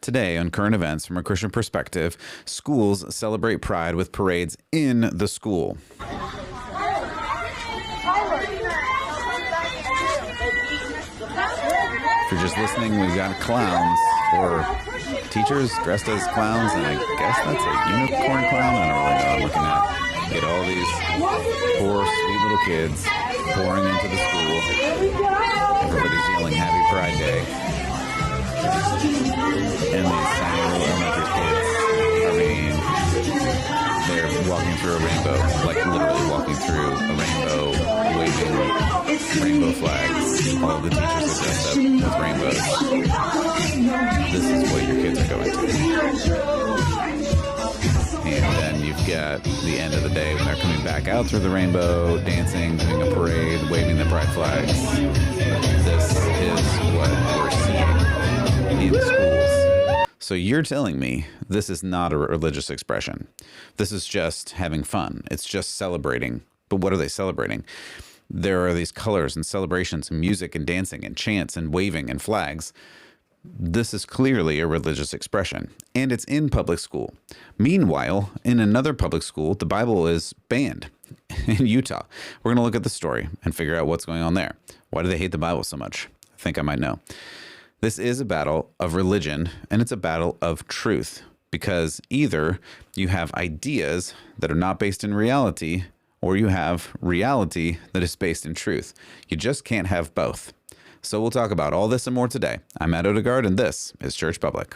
Today, on current events from a Christian perspective, schools celebrate Pride with parades in the school. If you're just listening, we've got clowns or teachers dressed as clowns, and I guess that's a unicorn clown. I don't really know what I'm looking at. Get all these poor, sweet little kids pouring into the school. Everybody's yelling Happy Pride Day. And these tiny little elementary kids are they're walking through a rainbow, like literally walking through a rainbow, waving rainbow flags. All of the teachers are dressed up with rainbows. This is what your kids are going to. And then you've got the end of the day when they're coming back out through the rainbow, dancing, doing a parade, waving the pride flags. This is what we're seeing in schools. So you're telling me this is not a religious expression. This is just having fun. It's just celebrating. But what are they celebrating? There are these colors and celebrations and music and dancing and chants and waving and flags. This is clearly a religious expression, and it's in public school. Meanwhile, in another public school, the Bible is banned in Utah. We're going to look at the story and figure out what's going on there. Why do they hate the Bible so much? I think I might know. This is a battle of religion, and it's a battle of truth, because either you have ideas that are not based in reality, or you have reality that is based in truth. You just can't have both. So we'll talk about all this and more today. I'm Matt Odegaard, and this is Church Public.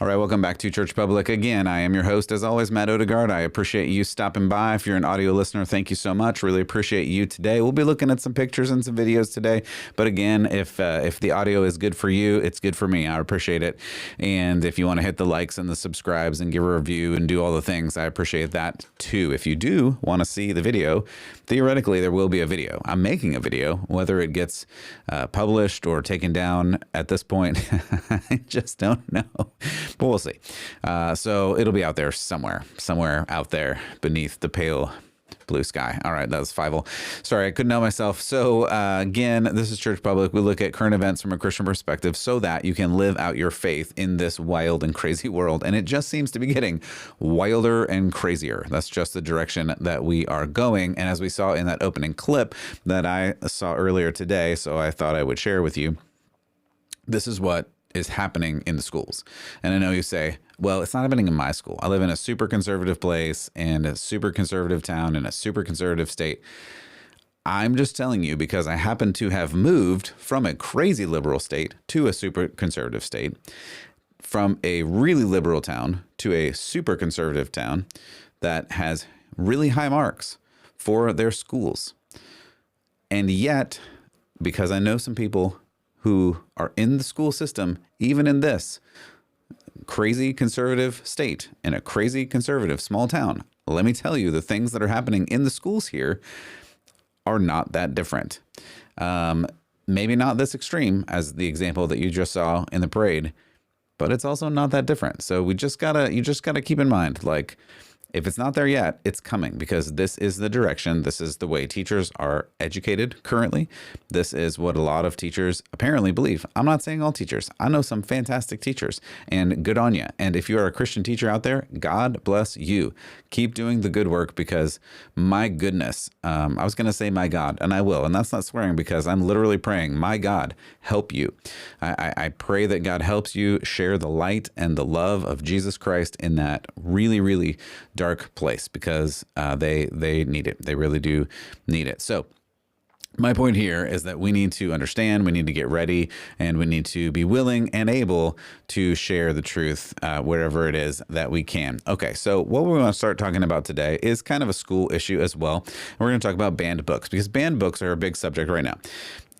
All right, welcome back to Church Public. Again, I am your host, as always, Matt Odegaard. I appreciate you stopping by. If you're an audio listener, thank you so much. Really appreciate you today. We'll be looking at some pictures and some videos today. But again, if the audio is good for you, it's good for me. I appreciate it. And if you want to hit the likes and the subscribes and give a review and do all the things, I appreciate that too. If you do want to see the video, theoretically, there will be a video. I'm making a video. Whether it gets published or taken down at this point, I just don't know. But we'll see. So it'll be out there somewhere out there beneath the pale blue sky. All right, that was Fievel. Sorry, I couldn't know myself. So again, this is Church Public. We look at current events from a Christian perspective so that you can live out your faith in this wild and crazy world. And it just seems to be getting wilder and crazier. That's just the direction that we are going. And as we saw in that opening clip that I saw earlier today, so I thought I would share with you, this is what is happening in the schools. And I know you say, well, it's not happening in my school. I live in a super conservative place and a super conservative town in a super conservative state. I'm just telling you because I happen to have moved from a crazy liberal state to a super conservative state, from a really liberal town to a super conservative town that has really high marks for their schools. And yet, because I know some people who are in the school system, even in this crazy conservative state, in a crazy conservative small town, let me tell you, the things that are happening in the schools here are not that different. Maybe not this extreme as the example that you just saw in the parade, but it's also not that different. So you just gotta keep in mind, like, if it's not there yet, it's coming, because this is the direction. This is the way teachers are educated currently. This is what a lot of teachers apparently believe. I'm not saying all teachers. I know some fantastic teachers, and good on you. And if you are a Christian teacher out there, God bless you. Keep doing the good work, because my goodness, I was going to say my God, and I will. And that's not swearing, because I'm literally praying, my God, help you. I pray that God helps you share the light and the love of Jesus Christ in that really, really dark place, because they need it. They really do need it. So my point here is that we need to understand, we need to get ready, and we need to be willing and able to share the truth wherever it is that we can. Okay, so what we're going to start talking about today is kind of a school issue as well. And we're going to talk about banned books, because banned books are a big subject right now.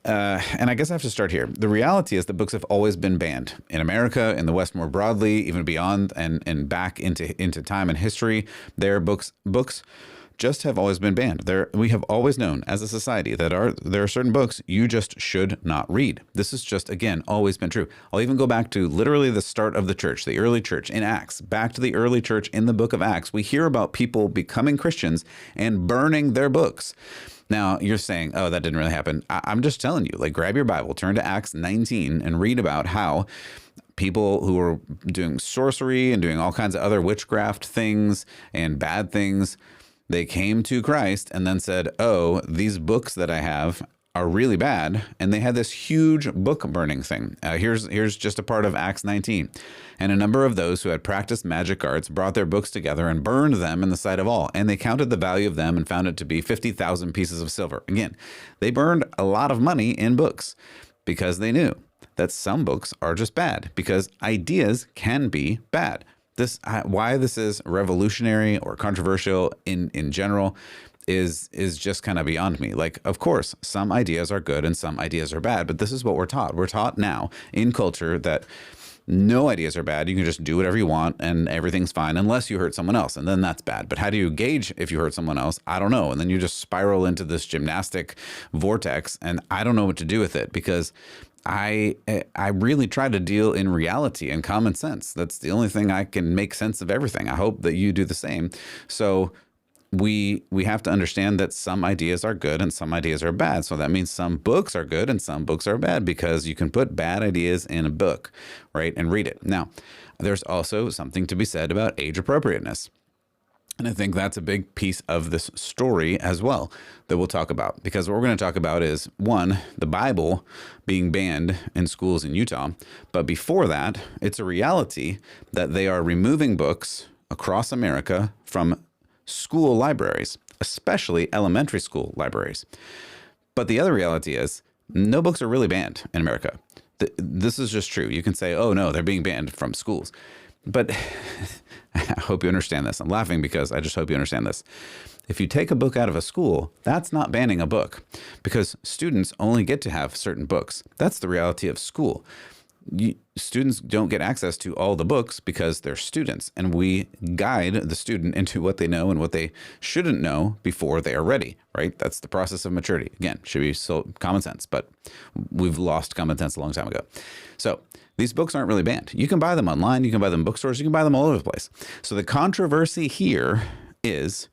And I guess I have to start here. The reality is that books have always been banned in America, in the West more broadly, even beyond and back into time and history. There are books just have always been banned. We have always known as a society that there are certain books you just should not read. This has just, again, always been true. I'll even go back to literally the start of the church, the early church in Acts, back to the early church in the book of Acts. We hear about people becoming Christians and burning their books. Now, you're saying, oh, that didn't really happen. I'm just telling you, like, grab your Bible, turn to Acts 19 and read about how people who were doing sorcery and doing all kinds of other witchcraft things and bad things, they came to Christ and then said, oh, these books that I have are really bad. And they had this huge book burning thing. Here's just a part of Acts 19. And a number of those who had practiced magic arts brought their books together and burned them in the sight of all. And they counted the value of them and found it to be 50,000 pieces of silver. Again, they burned a lot of money in books because they knew that some books are just bad, because ideas can be bad. Why this is revolutionary or controversial in general is just kind of beyond me. Like, of course, some ideas are good and some ideas are bad, but this is what we're taught. We're taught now in culture that no ideas are bad. You can just do whatever you want and everything's fine unless you hurt someone else. And then that's bad. But how do you gauge if you hurt someone else? I don't know. And then you just spiral into this gymnastic vortex and I don't know what to do with it, because I really try to deal in reality and common sense. That's the only thing I can make sense of everything. I hope that you do the same. So we have to understand that some ideas are good and some ideas are bad. So that means some books are good and some books are bad, because you can put bad ideas in a book, right, and read it. Now, there's also something to be said about age appropriateness. And I think that's a big piece of this story as well that we'll talk about, because what we're going to talk about is, one, the Bible being banned in schools in Utah. But before that, it's a reality that they are removing books across America from school libraries, especially elementary school libraries. But the other reality is no books are really banned in America. This is just true. You can say, oh, no, they're being banned from schools. But I hope you understand this. I'm laughing because I just hope you understand this. If you take a book out of a school, that's not banning a book, because students only get to have certain books. That's the reality of school. Students don't get access to all the books because they're students, and we guide the student into what they know and what they shouldn't know before they are ready, right? That's the process of maturity. Again, should be so common sense, but we've lost common sense a long time ago. So these books aren't really banned. You can buy them online. You can buy them in bookstores. You can buy them all over the place. So the controversy here is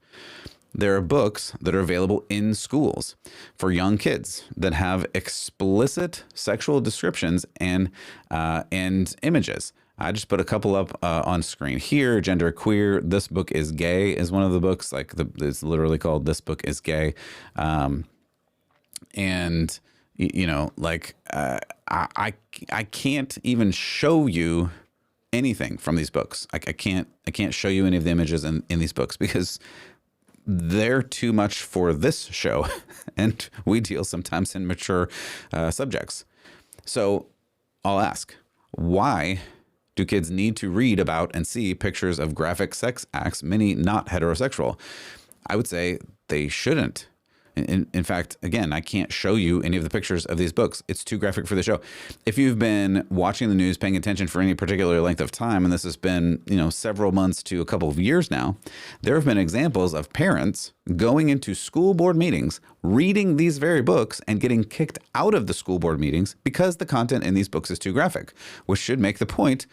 there are books that are available in schools for young kids that have explicit sexual descriptions and images. I just put a couple up on screen here. Gender Queer, This Book is Gay is one of the books. Like it's literally called This Book is Gay. And you know, like I can't even show you anything from these books. I can't show you any of the images in these books because they're too much for this show, and we deal sometimes in mature subjects. So I'll ask, why do kids need to read about and see pictures of graphic sex acts, many not heterosexual? I would say they shouldn't. In fact, again, I can't show you any of the pictures of these books. It's too graphic for the show. If you've been watching the news, paying attention for any particular length of time, and this has been, several months to a couple of years now, there have been examples of parents going into school board meetings, reading these very books and getting kicked out of the school board meetings because the content in these books is too graphic, which should make the point.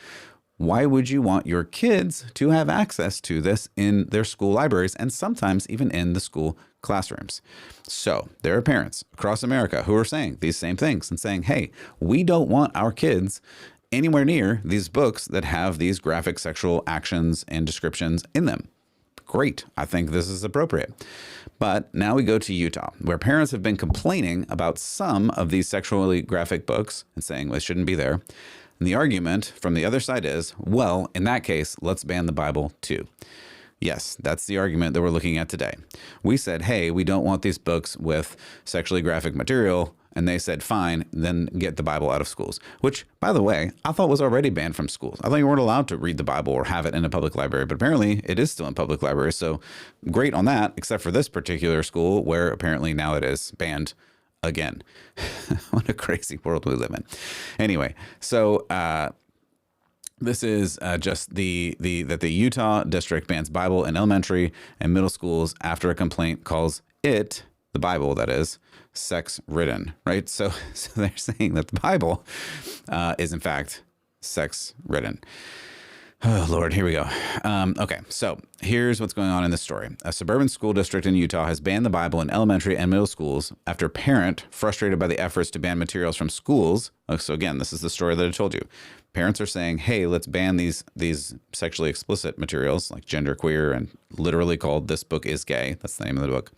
Why would you want your kids to have access to this in their school libraries and sometimes even in the school classrooms? So there are parents across America who are saying these same things and saying, hey, we don't want our kids anywhere near these books that have these graphic sexual actions and descriptions in them. Great. I think this is appropriate. But now we go to Utah, where parents have been complaining about some of these sexually graphic books and saying they shouldn't be there. And the argument from the other side is, well, in that case, let's ban the Bible too. Yes, that's the argument that we're looking at today. We said, hey, we don't want these books with sexually graphic material. And they said, fine, then get the Bible out of schools, which, by the way, I thought was already banned from schools. I thought you weren't allowed to read the Bible or have it in a public library, but apparently it is still in public libraries. So great on that, except for this particular school where apparently now it is banned again. What a crazy world we live in. Anyway, so This is just that the Utah district bans Bible in elementary and middle schools after a complaint calls it, the Bible that is, sex ridden, right? So they're saying that the Bible is in fact sex ridden. Oh, Lord, here we go. Okay, so here's what's going on in this story. A suburban school district in Utah has banned the Bible in elementary and middle schools after a parent, frustrated by the efforts to ban materials from schools. So again, this is the story that I told you. Parents are saying, hey, let's ban these sexually explicit materials like genderqueer and literally called This Book is Gay. That's the name of the book.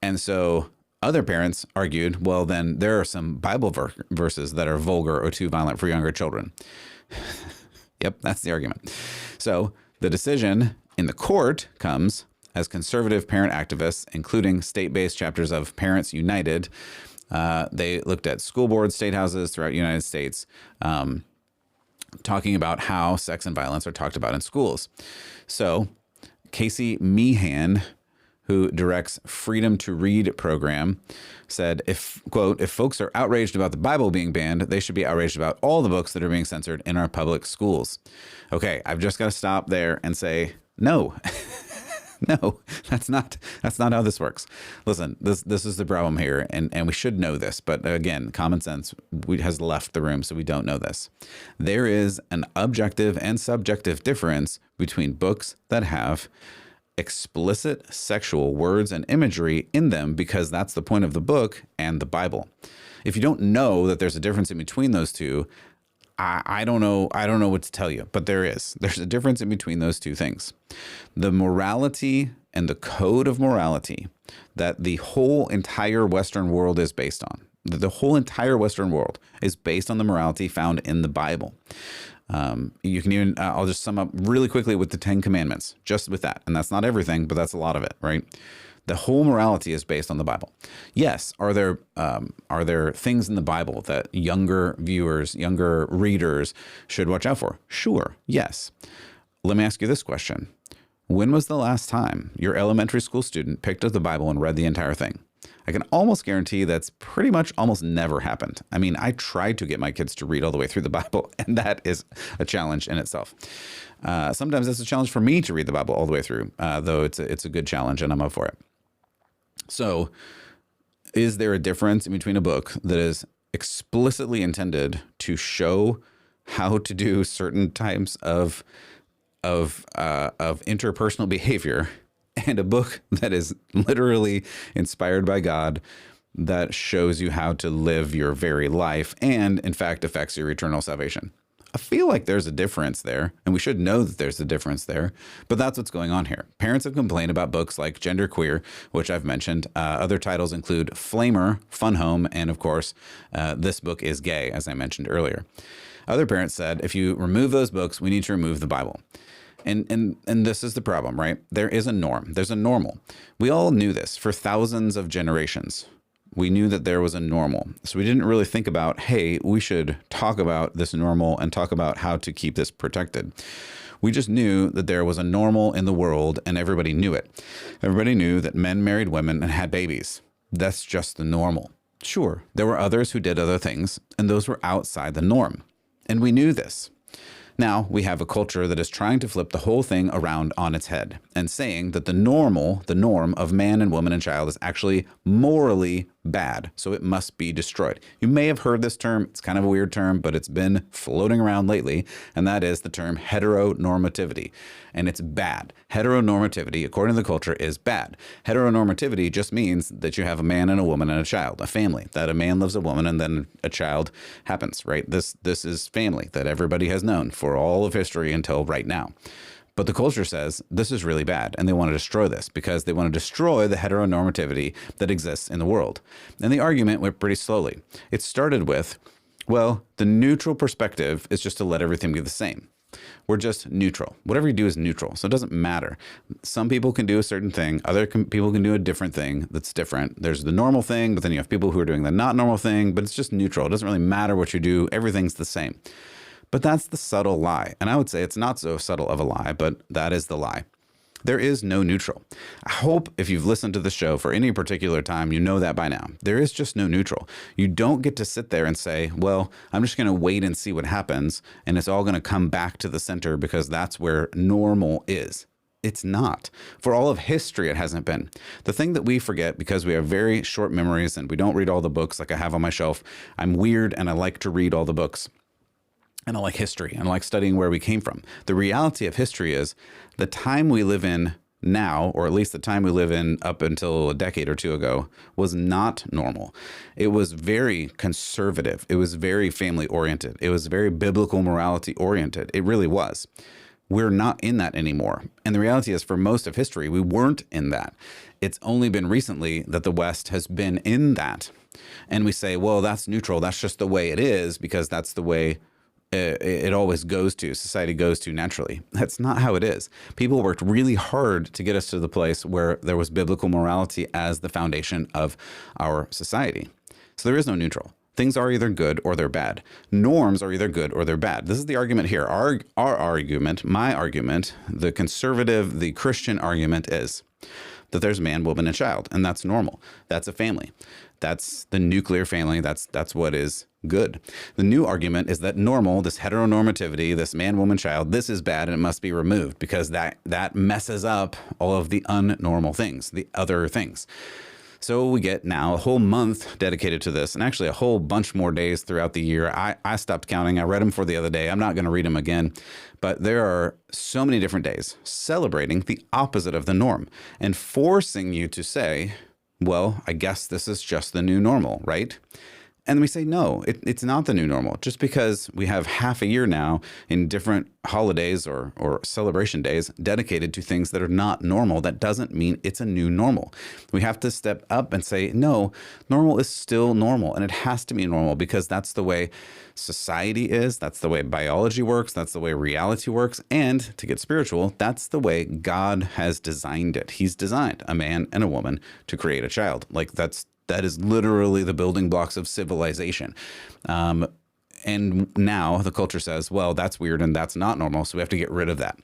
And so other parents argued, well, then there are some Bible verses that are vulgar or too violent for younger children. Yep, that's the argument. So the decision in the court comes as conservative parent activists, including state-based chapters of Parents United, they looked at school boards, state houses throughout the United States, talking about how sex and violence are talked about in schools. So Casey Meehan, who directs Freedom to Read program, said, quote, if folks are outraged about the Bible being banned, they should be outraged about all the books that are being censored in our public schools. Okay, I've just got to stop there and say, no, no, that's not how this works. Listen, this is the problem here, and we should know this, but again, common sense has left the room, so we don't know this. There is an objective and subjective difference between books that have explicit sexual words and imagery in them, because that's the point of the book, and the Bible. If you don't know that there's a difference in between those two, I don't know what to tell you, but there's a difference in between those two things. The morality and the code of morality that the whole entire Western world is based on. The whole entire Western world is based on the morality found in the Bible. You can even, I'll just sum up really quickly with the 10 Commandments, just with that. And that's not everything, but that's a lot of it, right? The whole morality is based on the Bible. Yes. Are there things in the Bible that younger viewers, younger readers should watch out for? Sure. Yes. Let me ask you this question. When was the last time your elementary school student picked up the Bible and read the entire thing? I can almost guarantee that's pretty much almost never happened. I mean, I tried to get my kids to read all the way through the Bible, and that is a challenge in itself. Sometimes it's a challenge for me to read the Bible all the way through, though it's a good challenge, and I'm up for it. So is there a difference in between a book that is explicitly intended to show how to do certain types of interpersonal behavior, and a book that is literally inspired by God that shows you how to live your very life and, in fact, affects your eternal salvation? I feel like there's a difference there, and we should know that there's a difference there, but that's what's going on here. Parents have complained about books like Genderqueer, which I've mentioned. Other titles include Flamer, Fun Home, and, of course, This Book is Gay, as I mentioned earlier. Other parents said, if you remove those books, we need to remove the Bible. And this is the problem, right? There is a norm. There's a normal. We all knew this for thousands of generations. We knew that there was a normal. So we didn't really think about, hey, we should talk about this normal and talk about how to keep this protected. We just knew that there was a normal in the world, and everybody knew it. Everybody knew that men married women and had babies. That's just the normal. Sure, there were others who did other things, and those were outside the norm. And we knew this. Now we have a culture that is trying to flip the whole thing around on its head and saying that the norm of man and woman and child is actually morally bad, so it must be destroyed. You may have heard this term. It's kind of a weird term, but it's been floating around lately, and that is the term heteronormativity. And it's bad. Heteronormativity, according to the culture, is bad. Heteronormativity just means that you have a man and a woman and a child, a family, that a man loves a woman and then a child happens, right? This is family that everybody has known for all of history until right now. But the culture says this is really bad, and they want to destroy this because they want to destroy the heteronormativity that exists in the world. And the argument went pretty slowly. It started with, well, the neutral perspective is just to let everything be the same. We're just neutral. Whatever you do is neutral, so it doesn't matter. Some people can do a certain thing. Other people can do a different thing that's different. There's the normal thing, but then you have people who are doing the not normal thing, but it's just neutral. It doesn't really matter what you do. Everything's the same. But that's the subtle lie. And I would say it's not so subtle of a lie, but that is the lie. There is no neutral. I hope if you've listened to the show for any particular time, you know that by now. There is just no neutral. You don't get to sit there and say, well, I'm just going to wait and see what happens, and it's all going to come back to the center because that's where normal is. It's not. For all of history, it hasn't been. The thing that we forget, because we have very short memories and we don't read all the books like I have on my shelf. I'm weird and I like to read all the books. And I like history and I like studying where we came from. The reality of history is the time we live in now, or at least the time we live in up until a decade or two ago, was not normal. It was very conservative. It was very family oriented. It was very biblical morality oriented. It really was. We're not in that anymore. And the reality is, for most of history, we weren't in that. It's only been recently that the West has been in that. And we say, well, that's neutral. That's just the way it is because that's the way it always goes to, society goes to naturally. That's not how it is. People worked really hard to get us to the place where there was biblical morality as the foundation of our society. So there is no neutral. Things are either good or they're bad. Norms are either good or they're bad. This is the argument here. Our argument, my argument, the conservative, the Christian argument is that there's man, woman, and child, and that's normal. That's a family. That's the nuclear family. That's what is good. The new argument is that normal, this heteronormativity, this man, woman, child, this is bad and it must be removed because that messes up all of the unnormal things, the other things. So we get now a whole month dedicated to this, and actually a whole bunch more days throughout the year. I stopped counting. I read them for the other day. I'm not going to read them again. But there are so many different days celebrating the opposite of the norm and forcing you to say, well, I guess this is just the new normal, right? And we say, no, it's not the new normal. Just because we have half a year now in different holidays or celebration days dedicated to things that are not normal, that doesn't mean it's a new normal. We have to step up and say, no, normal is still normal. And it has to be normal because that's the way society is. That's the way biology works. That's the way reality works. And to get spiritual, that's the way God has designed it. He's designed a man and a woman to create a child. Like that is literally the building blocks of civilization. And now the culture says, well, that's weird and that's not normal, so we have to get rid of that.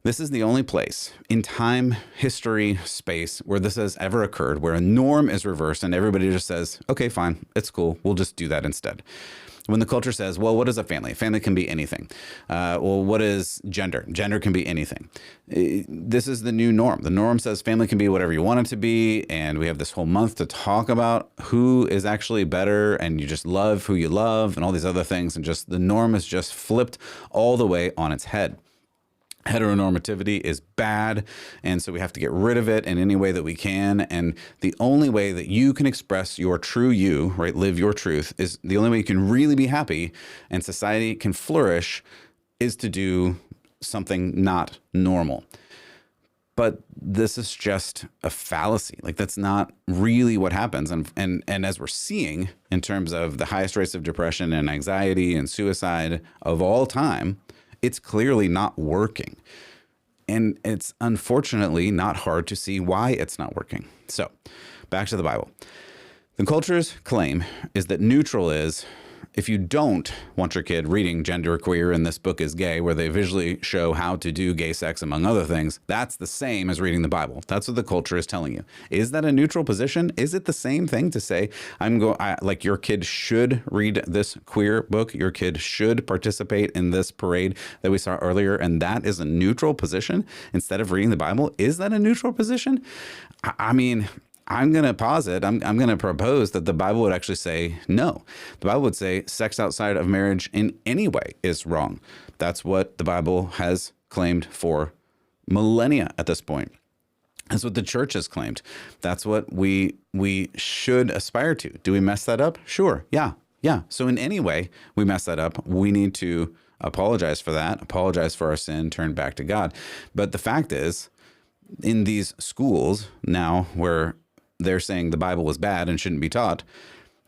This is the only place in time, history, space where this has ever occurred, where a norm is reversed and everybody just says, okay, fine, it's cool. We'll just do that instead. When the culture says, well, what is a family? A family can be anything. Well, what is gender? Gender can be anything. This is the new norm. The norm says family can be whatever you want it to be. And we have this whole month to talk about who is actually better. And you just love who you love and all these other things. And just the norm is just flipped all the way on its head. Heteronormativity is bad, and so we have to get rid of it in any way that we can. And the only way that you can express your true you, right, live your truth, is the only way you can really be happy and society can flourish is to do something not normal. But this is just a fallacy. Like, that's not really what happens. And as we're seeing in terms of the highest rates of depression and anxiety and suicide of all time, it's clearly not working. And it's unfortunately not hard to see why it's not working. So back to the Bible. The culture's claim is that neutral is if you don't want your kid reading genderqueer and this book is gay, where they visually show how to do gay sex, among other things, that's the same as reading the Bible. That's what the culture is telling you. Is that a neutral position? Is it the same thing to say, like your kid should read this queer book, your kid should participate in this parade that we saw earlier, and that is a neutral position instead of reading the Bible? Is that a neutral position? I mean, I'm going to posit, I'm going to propose that the Bible would actually say no. The Bible would say sex outside of marriage in any way is wrong. That's what the Bible has claimed for millennia at this point. That's what the church has claimed. That's what we should aspire to. Do we mess that up? Sure. Yeah. So in any way we mess that up, we need to apologize for that, apologize for our sin, turn back to God. But the fact is, in these schools now where they're saying the Bible was bad and shouldn't be taught,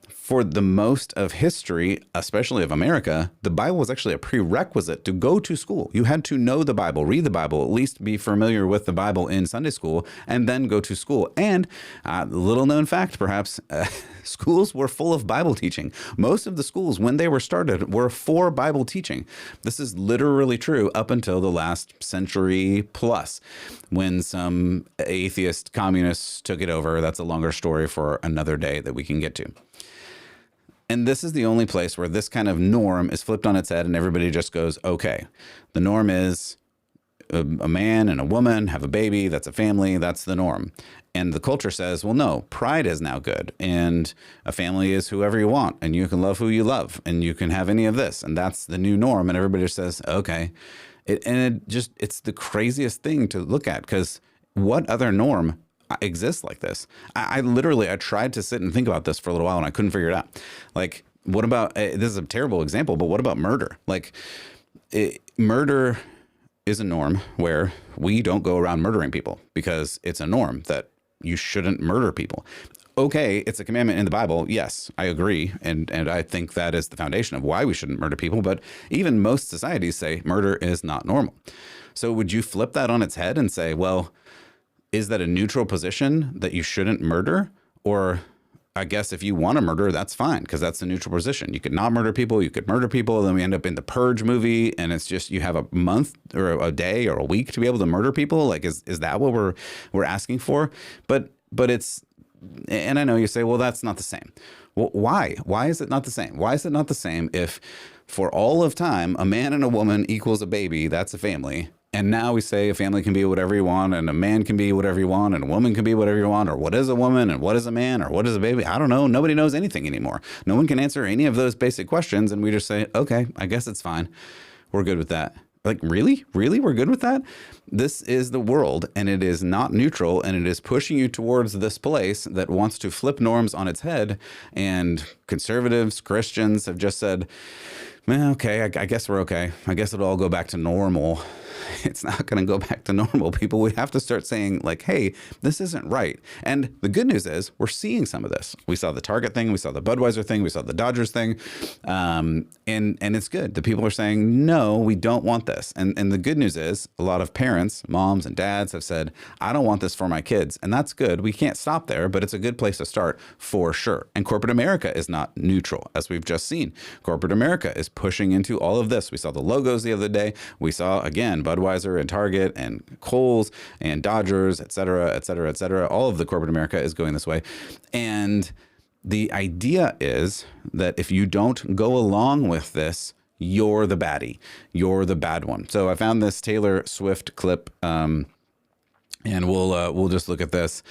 for the most of history, especially of America, the Bible was actually a prerequisite to go to school. You had to know the Bible, read the Bible, at least be familiar with the Bible in Sunday school, and then go to school. And little known fact, perhaps, schools were full of Bible teaching. Most of the schools, when they were started, were for Bible teaching. This is literally true up until the last century plus, when some atheist communists took it over. That's a longer story for another day that we can get to. And this is the only place where this kind of norm is flipped on its head and everybody just goes, okay, the norm is a man and a woman have a baby. That's a family. That's the norm. And the culture says, well, no, pride is now good. And a family is whoever you want. And you can love who you love. And you can have any of this. And that's the new norm. And everybody just says, okay. It's the craziest thing to look at, because what other norm exists like this? I tried to sit and think about this for a little while and I couldn't figure it out. Like, what about, this is a terrible example, but what about murder? Like, murder is a norm where we don't go around murdering people because it's a norm that you shouldn't murder people. Okay, it's a commandment in the Bible. Yes, I agree. And I think that is the foundation of why we shouldn't murder people. But even most societies say murder is not normal. So would you flip that on its head and say, well, is that a neutral position that you shouldn't murder? Or I guess if you want to murder, that's fine, because that's the neutral position. You could not murder people. You could murder people. Then we end up in the Purge movie, and it's just you have a month or a day or a week to be able to murder people. Like, is that what we're asking for? But it's, and I know you say, well, that's not the same. Well, why? Why is it not the same? Why is it not the same if for all of time a man and a woman equals a baby? That's a family. And now we say a family can be whatever you want, and a man can be whatever you want, and a woman can be whatever you want, or what is a woman, and what is a man, or what is a baby? I don't know. Nobody knows anything anymore. No one can answer any of those basic questions, and we just say, okay, I guess it's fine. We're good with that. Like, really? Really? We're good with that? This is the world, and it is not neutral, and it is pushing you towards this place that wants to flip norms on its head, and conservatives, Christians have just said, well, okay, I guess we're okay. I guess it'll all go back to normal. It's not going to go back to normal, people. We have to start saying, like, hey, this isn't right. And the good news is we're seeing some of this. We saw the Target thing. We saw the Budweiser thing. We saw the Dodgers thing. And it's good. The people are saying, no, we don't want this. And the good news is a lot of parents, moms and dads have said, I don't want this for my kids. And that's good. We can't stop there, but it's a good place to start for sure. And corporate America is not neutral, as we've just seen. Corporate America is pushing into all of this. We saw the logos the other day. We saw, again, Budweiser and Target and Kohl's and Dodgers, et cetera, et cetera, et cetera. All of the corporate America is going this way. And the idea is that if you don't go along with this, you're the baddie. You're the bad one. So I found this Taylor Swift clip, and we'll just look at this.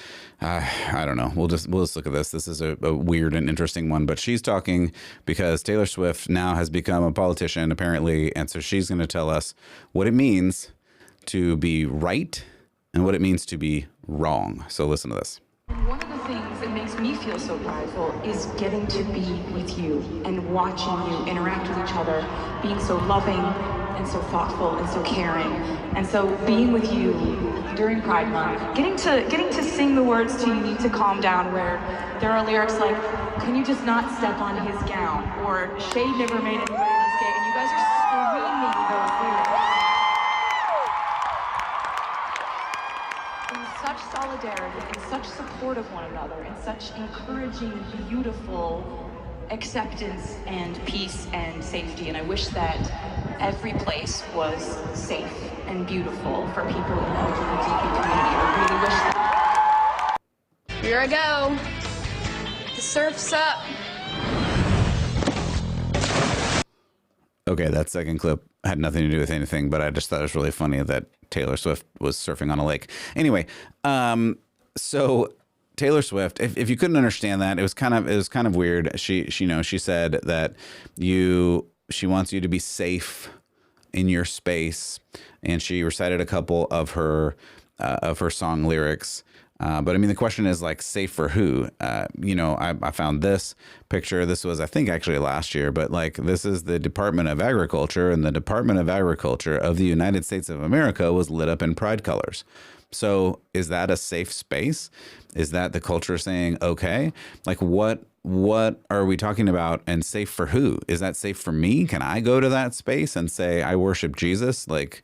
I don't know. We'll just look at this. This is a weird and interesting one, but she's talking because Taylor Swift now has become a politician, apparently, and so she's going to tell us what it means to be right and what it means to be wrong. So listen to this. And one of the things that makes me feel so prideful is getting to be with you and watching you interact with each other, being so loving and so thoughtful and so caring. And so being with you during Pride Month, getting to sing the words to "You Need to Calm Down," where there are lyrics like, can you just not step on his gown? Or shade never made anybody less gay. And you guys are screaming those lyrics in such solidarity, in such support of one another, in such encouraging, beautiful acceptance and peace and safety. And I wish that every place was safe and beautiful for people in the LGBT community. I really wish that. Here I go. The surf's up. Okay, that second clip had nothing to do with anything, but I just thought it was really funny that Taylor Swift was surfing on a lake. Anyway, so Taylor Swift, if you couldn't understand that, it was kind of weird. She said that she wants you to be safe in your space, and she recited a couple of her song lyrics. But I mean, the question is, like, safe for who? I found this picture. This was, I think, actually last year, but like, this is the Department of Agriculture, and the Department of Agriculture of the United States of America was lit up in pride colors. So is that a safe space? Is that the culture saying, okay, like, what are we talking about, and safe for who? Is that safe for me? Can I go to that space and say, I worship Jesus? Like,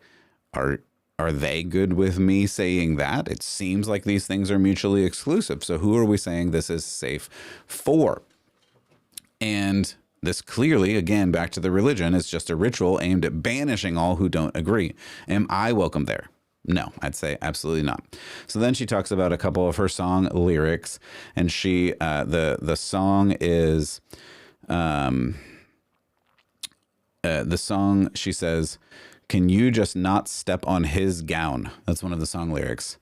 are are they good with me saying that? It seems like these things are mutually exclusive. So who are we saying this is safe for? And this clearly, again, back to the religion, is just a ritual aimed at banishing all who don't agree. Am I welcome there? No, I'd say absolutely not. So then she talks about a couple of her song lyrics, and she the song is the song, she says, "Can you just not step on his gown?" That's one of the song lyrics.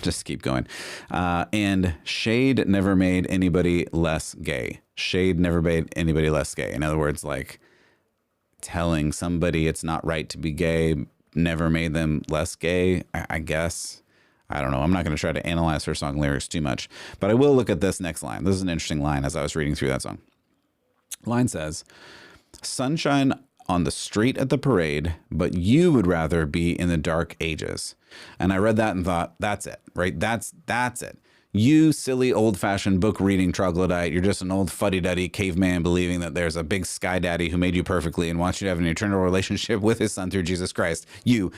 Just keep going. And shade never made anybody less gay. Shade never made anybody less gay. In other words, like telling somebody it's not right to be gay never made them less gay, I guess. I don't know. I'm not going to try to analyze her song lyrics too much, but I will look at this next line. This is an interesting line as I was reading through that song. Line says, "Sunshine on the street at the parade, but you would rather be in the dark ages." And I read that and thought, that's it, right? That's it. You silly old-fashioned book-reading troglodyte. You're just an old fuddy-duddy caveman believing that there's a big sky daddy who made you perfectly and wants you to have an eternal relationship with his son through Jesus Christ. You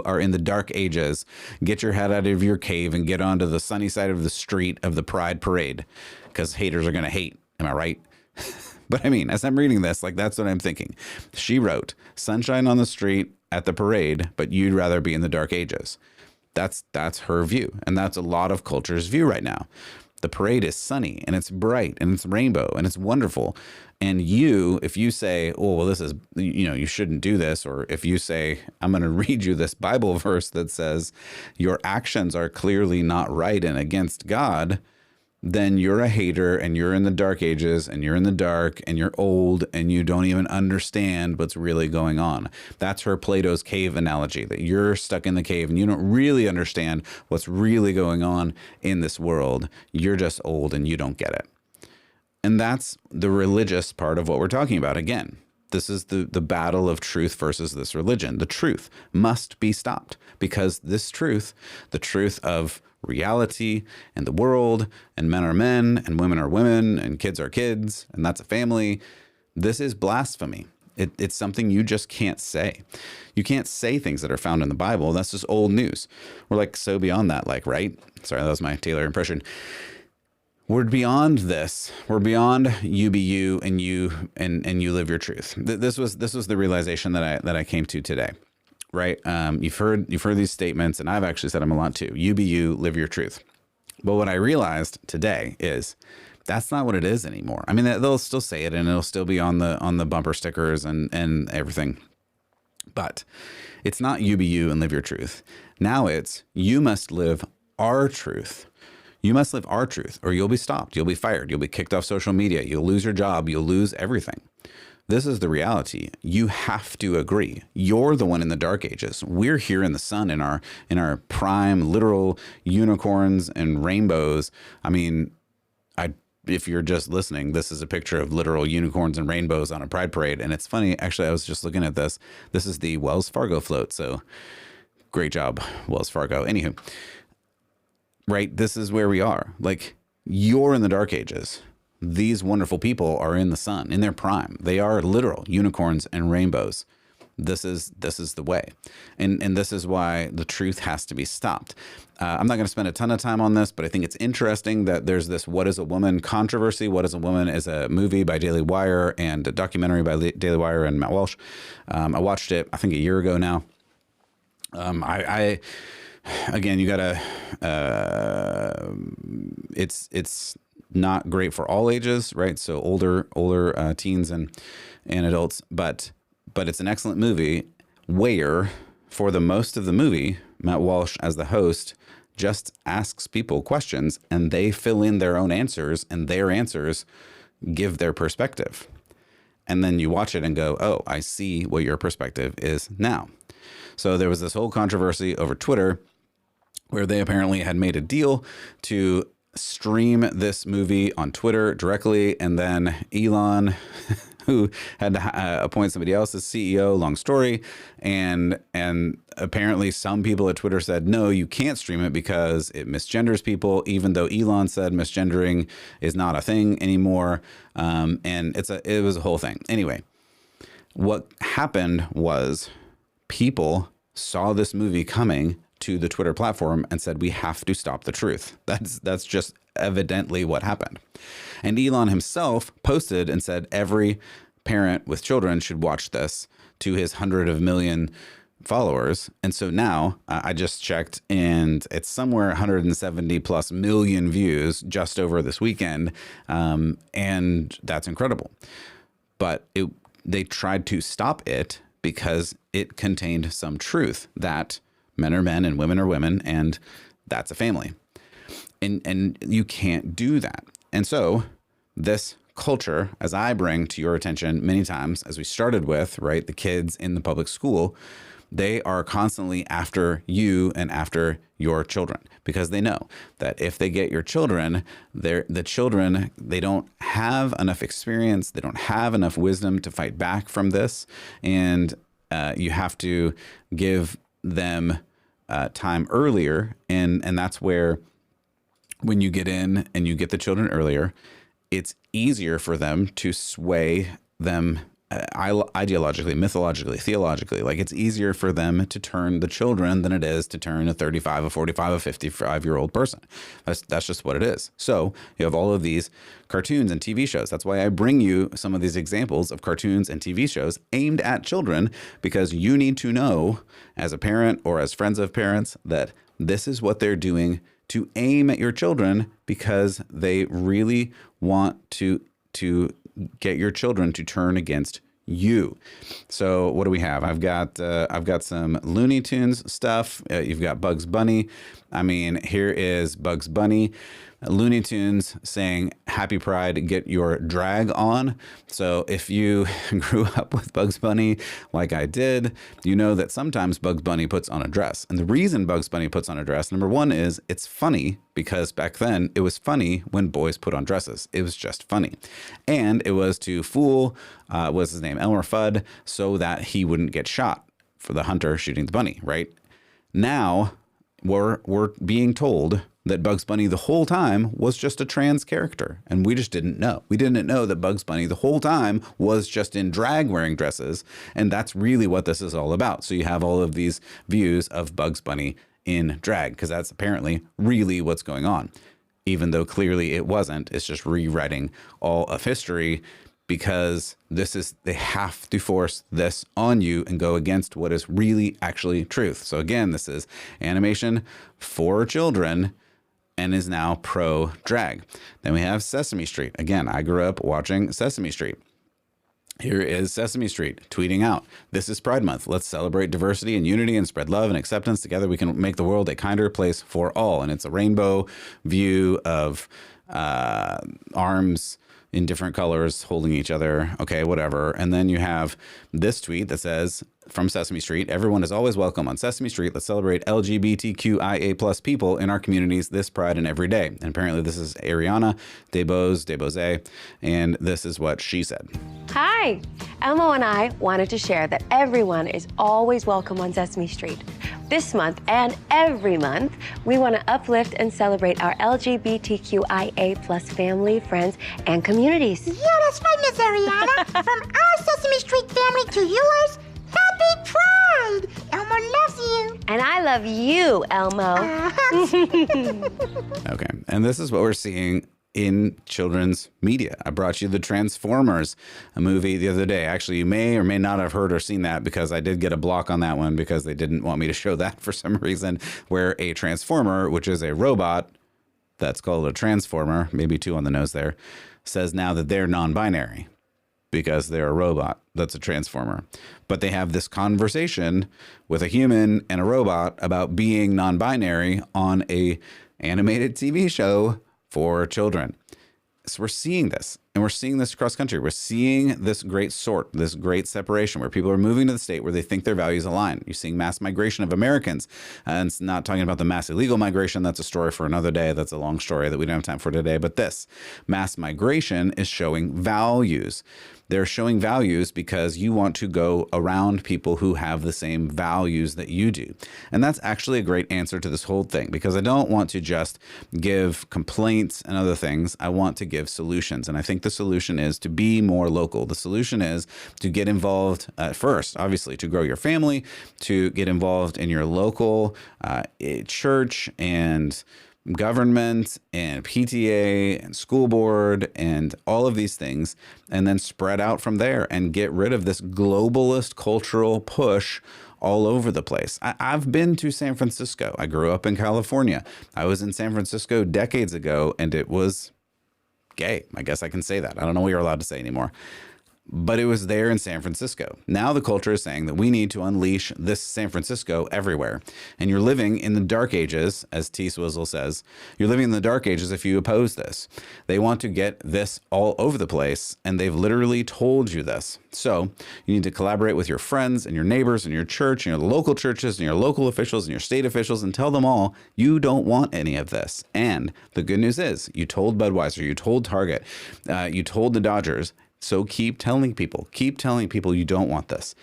are in the dark ages. Get your head out of your cave and get onto the sunny side of the street of the Pride Parade, because haters are going to hate. Am I right? But I mean, as I'm reading this, like, that's what I'm thinking. She wrote, "Sunshine on the street at the parade, but you'd rather be in the dark ages." That's her view. And that's a lot of culture's view right now. The parade is sunny and it's bright and it's rainbow and it's wonderful. And if you say, "Oh, well, this is, you shouldn't do this," or if you say, "I'm going to read you this Bible verse that says your actions are clearly not right and against God," then you're a hater and you're in the dark ages and you're in the dark and you're old and you don't even understand what's really going on. That's her Plato's cave analogy, that you're stuck in the cave and you don't really understand what's really going on in this world. You're just old and you don't get it. And that's the religious part of what we're talking about. Again, this is the battle of truth versus this religion. The truth must be stopped, because this truth, the truth of reality and the world, and men are men and women are women and kids are kids and that's a family, this is blasphemy. It's something you just can't say. You can't say things that are found in the Bible. That's just old news. We're like so beyond that, like, right? Sorry, that was my Taylor impression. We're beyond this. We're beyond you be you and you live your truth. This was the realization that I came to today. Right. You've heard these statements, and I've actually said them a lot too. You be you, live your truth. But what I realized today is that's not what it is anymore. I mean, they'll still say it and it'll still be on the bumper stickers and everything. But it's not you be you and live your truth. Now it's you must live our truth. You must live our truth, or you'll be stopped. You'll be fired. You'll be kicked off social media. You'll lose your job. You'll lose everything. This is the reality. You have to agree. You're the one in the dark ages. We're here in the sun in our prime, literal unicorns and rainbows. I mean, if you're just listening, this is a picture of literal unicorns and rainbows on a pride parade. And it's funny, actually, I was just looking at this. This is the Wells Fargo float. So great job, Wells Fargo. Anywho, right, this is where we are. Like, you're in the dark ages. These wonderful people are in the sun, in their prime. They are literal unicorns and rainbows. This is the way. And this is why the truth has to be stopped. I'm not going to spend a ton of time on this, but I think it's interesting that there's this What is a Woman controversy. What is a Woman is a movie by Daily Wire and a documentary by Daily Wire and Matt Walsh. I watched it, I think, a year ago now. Again, you gotta, it's not great for all ages, right? So older teens and adults, but it's an excellent movie where, for the most of the movie, Matt Walsh as the host just asks people questions and they fill in their own answers, and their answers give their perspective. And then you watch it and go, "Oh, I see what your perspective is now." So there was this whole controversy over Twitter where they apparently had made a deal to stream this movie on Twitter directly, and then Elon, who had to appoint somebody else as CEO, long story, and apparently some people at Twitter said, "No, you can't stream it because it misgenders people," even though Elon said misgendering is not a thing anymore, and it was a whole thing. Anyway, what happened was people saw this movie coming to the Twitter platform and said, we have to stop the truth. That's just evidently what happened. And Elon himself posted and said every parent with children should watch this to his 100 million followers. And so now I just checked and it's somewhere 170 plus million views just over this weekend. And that's incredible. But they tried to stop it because it contained some truth that men are men and women are women, and that's a family. And you can't do that. And so this culture, as I bring to your attention many times, as we started with, right, the kids in the public school, they are constantly after you and after your children because they know that if they get your children, the children, they don't have enough experience, they don't have enough wisdom to fight back from this. And you have to give them time earlier. And that's where when you get in and you get the children earlier, it's easier for them to sway them ideologically, mythologically, theologically. Like it's easier for them to turn the children than it is to turn a 35, a 45, a 55-year-old person. That's just what it is. So you have all of these cartoons and TV shows. That's why I bring you some of these examples of cartoons and TV shows aimed at children, because you need to know as a parent or as friends of parents that this is what they're doing to aim at your children, because they really want to get your children to turn against you. So what do we have? I've got some Looney Tunes stuff. You've got Bugs Bunny. I mean, here is Bugs Bunny. Looney Tunes saying happy pride, get your drag on. So if you grew up with Bugs Bunny like I did, you know that sometimes Bugs Bunny puts on a dress. And the reason Bugs Bunny puts on a dress, number one, is it's funny, because back then it was funny when boys put on dresses. It was just funny. And it was to fool, what's his name, Elmer Fudd, so that he wouldn't get shot for the hunter shooting the bunny, right? Now we're being told that Bugs Bunny the whole time was just a trans character. And we just didn't know. We didn't know that Bugs Bunny the whole time was just in drag wearing dresses. And that's really what this is all about. So you have all of these views of Bugs Bunny in drag, because that's apparently really what's going on. Even though clearly it wasn't. It's just rewriting all of history, because they have to force this on you and go against what is really actually truth. So again, this is animation for children and is now pro drag. Then we have Sesame Street. Again, I grew up watching Sesame Street. Here is Sesame Street tweeting out, "This is Pride Month. Let's celebrate diversity and unity and spread love and acceptance. Together we can make the world a kinder place for all." And it's a rainbow view of arms in different colors holding each other. Okay, whatever. And then you have this tweet that says, from Sesame Street, "Everyone is always welcome on Sesame Street. Let's celebrate LGBTQIA plus people in our communities this Pride and every day." And apparently this is Ariana DeBose, and this is what she said. Hi, Elmo and I wanted to share that everyone is always welcome on Sesame Street. This month and every month, we want to uplift and celebrate our LGBTQIA plus family, friends, and communities. Yeah, that's right, Miss Ariana. From our Sesame Street family to yours, happy Pride! Elmo loves you. And I love you, Elmo. Okay, and this is what we're seeing in children's media. I brought you the Transformers movie the other day. Actually, you may or may not have heard or seen that, because I did get a block on that one because they didn't want me to show that for some reason, where a Transformer, which is a robot that's called a Transformer, maybe two on the nose there, says now that they're non-binary because they're a robot that's a Transformer. But they have this conversation with a human and a robot about being non-binary on a animated TV show for children. So we're seeing this, and we're seeing this across country. We're seeing this great sort, this great separation where people are moving to the state where they think their values align. You're seeing mass migration of Americans, and it's not talking about the mass illegal migration. That's a story for another day. That's a long story that we don't have time for today. But this mass migration is showing values. They're showing values because you want to go around people who have the same values that you do. And that's actually a great answer to this whole thing, because I don't want to just give complaints and other things. I want to give solutions. And I think the solution is to be more local. The solution is to get involved first, obviously, to grow your family, to get involved in your local church and government and PTA and school board and all of these things, and then spread out from there and get rid of this globalist cultural push all over the place. I've been to San Francisco. I grew up in California. I was in San Francisco decades ago, and it was gay. I guess I can say that. I don't know what you're allowed to say anymore. But it was there in San Francisco. Now the culture is saying that we need to unleash this San Francisco everywhere. And you're living in the dark ages, as T. Swizzle says. You're living in the dark ages if you oppose this. They want to get this all over the place, and they've literally told you this. So you need to collaborate with your friends and your neighbors and your church and your local churches and your local officials and your state officials and tell them all you don't want any of this. And the good news is you told Budweiser, you told Target, you told the Dodgers. So keep telling people you don't want this.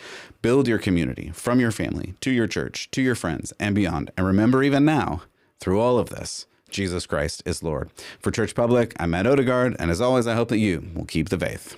Build your community from your family to your church, to your friends and beyond. And remember, even now, through all of this, Jesus Christ is Lord. For Church Public, I'm Matt Odegaard. And as always, I hope that you will keep the faith.